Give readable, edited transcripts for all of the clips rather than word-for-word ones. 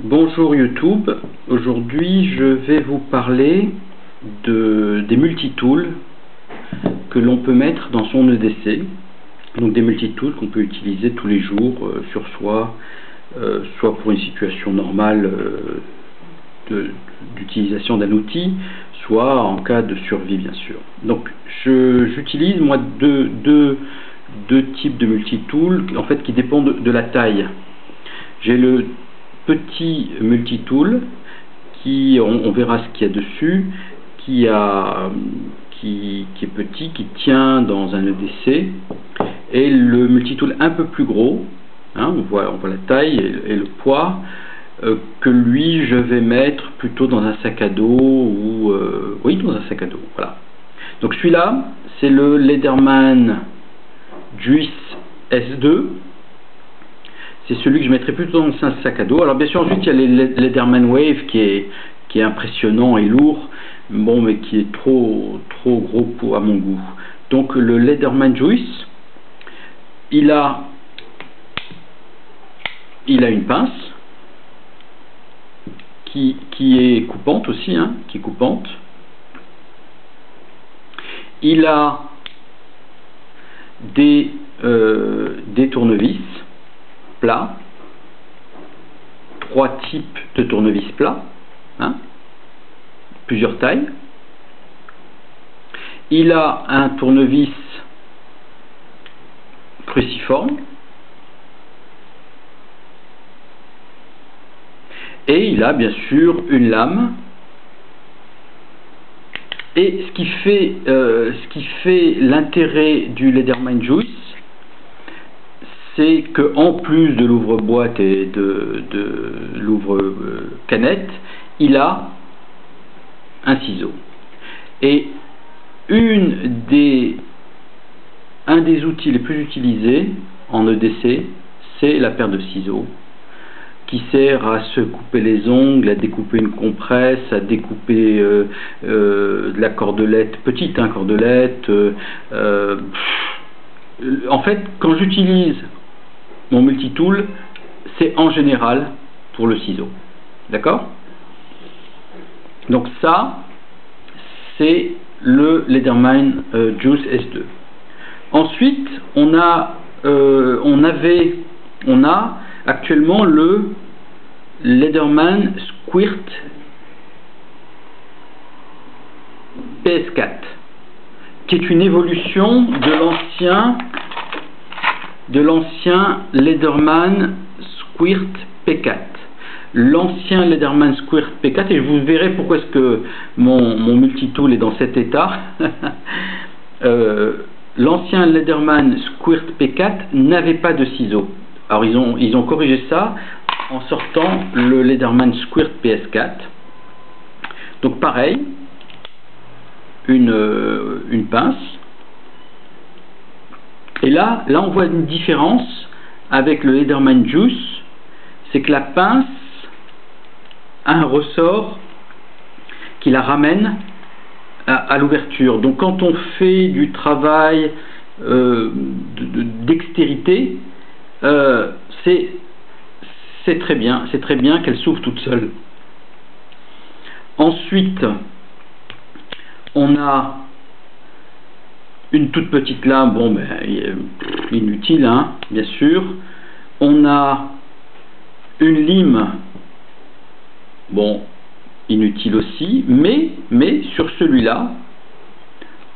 Bonjour YouTube, aujourd'hui je vais vous parler des multitools que l'on peut mettre dans son EDC. Donc des multitools qu'on peut utiliser tous les jours sur soi, soit pour une situation normale d'utilisation d'un outil, soit en cas de survie bien sûr. Donc j'utilise moi deux types de multitools en fait qui dépendent de la taille. J'ai le petit multitool qui, on verra ce qu'il y a dessus, qui est petit, qui tient dans un EDC, et le multitool un peu plus gros, hein, on voit la taille et le poids, que lui je vais mettre plutôt dans un sac à dos, ou oui, dans un sac à dos, voilà. Donc celui-là, c'est le Leatherman Juice S2. C'est celui que je mettrai plutôt dans un sac à dos. Alors bien sûr ensuite il y a les Leatherman Wave qui est impressionnant et lourd, bon, mais qui est trop gros pour à mon goût. Donc le Leatherman Juice, il a une pince qui est coupante aussi, hein, qui est coupante. Il a des tournevis plats, 3 types de tournevis plats, hein, plusieurs tailles. Il a un tournevis cruciforme et il a bien sûr une lame. Et ce qui fait l'intérêt du Leatherman Juice, c'est que en plus de l'ouvre-boîte et de l'ouvre-canette, il a un ciseau. Et un des outils les plus utilisés en EDC, c'est la paire de ciseaux, qui sert à se couper les ongles, à découper une compresse, à découper de la cordelette, petite hein, cordelette. En fait, quand j'utilise mon multitool, c'est en général pour le ciseau. D'accord? Donc ça, c'est le Leatherman Juice S2. Ensuite, on a actuellement le Leatherman Squirt PS4, qui est une évolution de l'ancien Leatherman Squirt P4. L'ancien Leatherman Squirt P4, et vous verrez pourquoi est-ce que mon multitool est dans cet état. L'ancien Leatherman Squirt P4 n'avait pas de ciseaux. Alors ils ont corrigé ça en sortant le Leatherman Squirt PS4. Donc pareil, une pince. Et là on voit une différence avec le Leatherman Juice, c'est que la pince a un ressort qui la ramène à l'ouverture. Donc quand on fait du travail dextérité, c'est très bien qu'elle s'ouvre toute seule. Ensuite, on a une toute petite lame, bon ben inutile hein, bien sûr. On a une lime, bon inutile aussi, mais sur celui-là,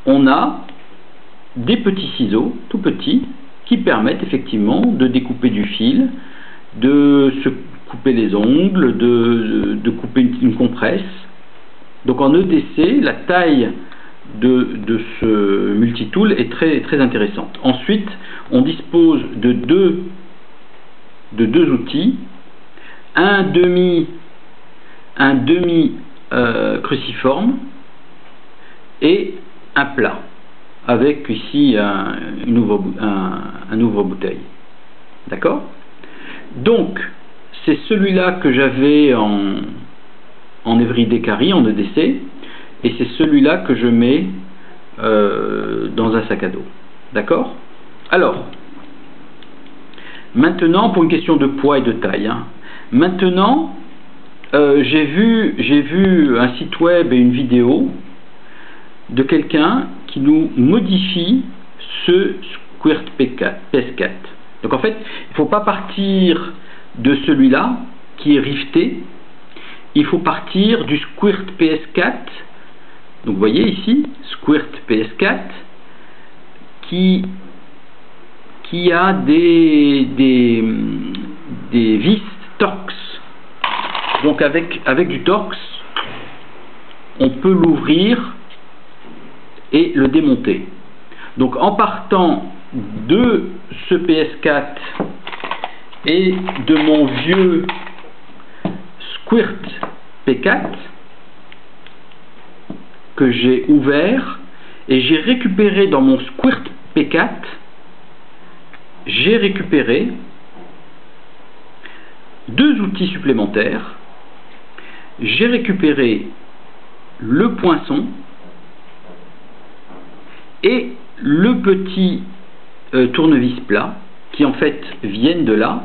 on a des petits ciseaux tout petits qui permettent effectivement de découper du fil, de se couper les ongles, de couper une compresse. Donc en EDC, la taille de ce multitool est très intéressante. Ensuite, on dispose de deux outils, un demi cruciforme et un plat, avec ici un ouvre-bouteille. D'accord? Donc, c'est celui-là que j'avais en Everyday Carry, en EDC, et c'est celui-là que je mets dans un sac à dos. D'accord? Alors, maintenant, pour une question de poids et de taille, hein, maintenant, j'ai vu un site web et une vidéo de quelqu'un qui nous modifie ce Squirt PS4. Donc en fait, il ne faut pas partir de celui-là qui est rifté, il faut partir du Squirt PS4. Donc vous voyez ici, Squirt PS4 qui a des vis Torx. Donc avec du Torx, on peut l'ouvrir et le démonter. Donc en partant de ce PS4 et de mon vieux Squirt P4 que j'ai ouvert, et j'ai récupéré dans mon Squirt P4, j'ai récupéré deux outils supplémentaires. J'ai récupéré le poinçon et le petit tournevis plat qui en fait viennent de là.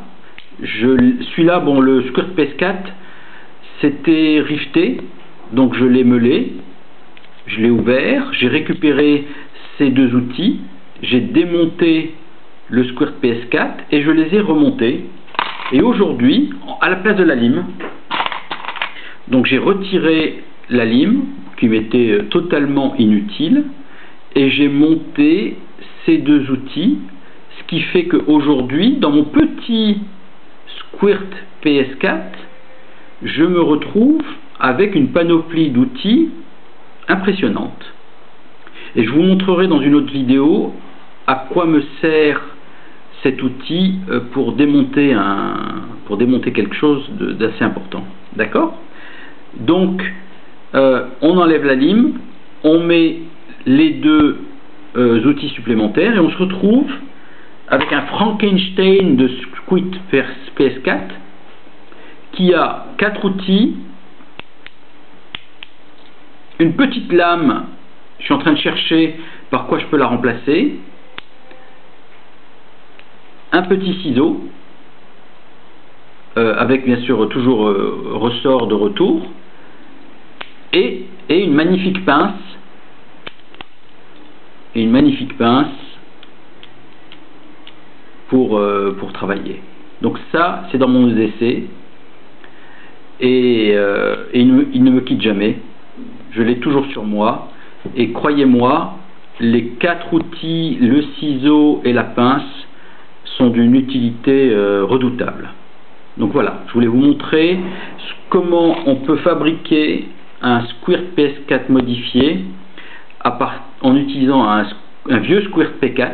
Celui-là, bon, le Squirt PS4 c'était rifté, donc je l'ai meulé, je l'ai ouvert, j'ai récupéré ces deux outils, j'ai démonté le Squirt PS4 et je les ai remontés. Et aujourd'hui, à la place de la lime, donc j'ai retiré la lime qui m'était totalement inutile et j'ai monté ces deux outils, ce qui fait qu'aujourd'hui, dans mon petit Squirt PS4, je me retrouve avec une panoplie d'outils impressionnante. Et je vous montrerai dans une autre vidéo à quoi me sert cet outil pour démonter quelque chose d'assez important. D'accord? Donc, on enlève la lime, on met les deux outils supplémentaires et on se retrouve avec un Frankenstein de Squirt PS4 qui a 4 outils, une petite lame, je suis en train de chercher par quoi je peux la remplacer, un petit ciseau, avec bien sûr toujours ressort de retour, et une magnifique pince, pour travailler. Donc ça, c'est dans mon essai, et il ne me quitte jamais, je l'ai toujours sur moi, et croyez-moi, les 4 outils, le ciseau et la pince, sont d'une utilité redoutable. Donc voilà, je voulais vous montrer comment on peut fabriquer un Squirt PS4 modifié en utilisant un vieux Squirt P4.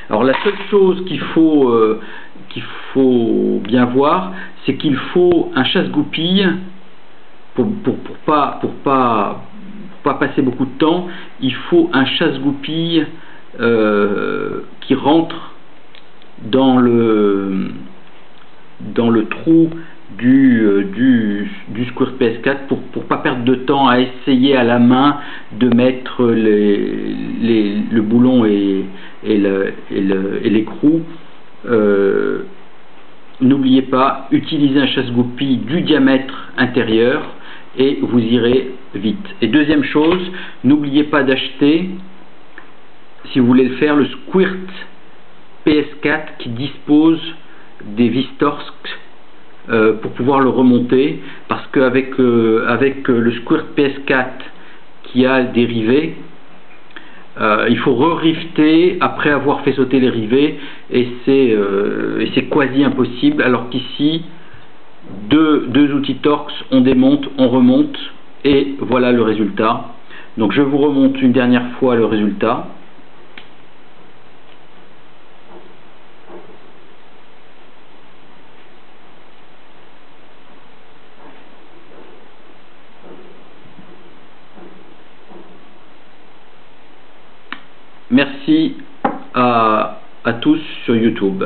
Alors la seule chose qu'il faut bien voir, c'est qu'il faut un chasse-goupille pour pas passer beaucoup de temps. Il faut un chasse-goupille qui rentre dans le trou du Squirt PS4 pour pas perdre de temps à essayer à la main de mettre le boulon et l'écrou. N'oubliez pas, utilisez un chasse-goupille du diamètre intérieur et vous irez vite. Et deuxième chose, n'oubliez pas d'acheter, si vous voulez le faire, le Squirt PS4 qui dispose des vis Torx pour pouvoir le remonter, parce qu'avec le Squirt PS4 qui a des rivets, il faut re-rifter après avoir fait sauter les rivets, et c'est quasi impossible, alors qu'ici deux outils Torx, on démonte, on remonte, et voilà le résultat. Donc je vous remonte une dernière fois le résultat. Merci à tous sur YouTube.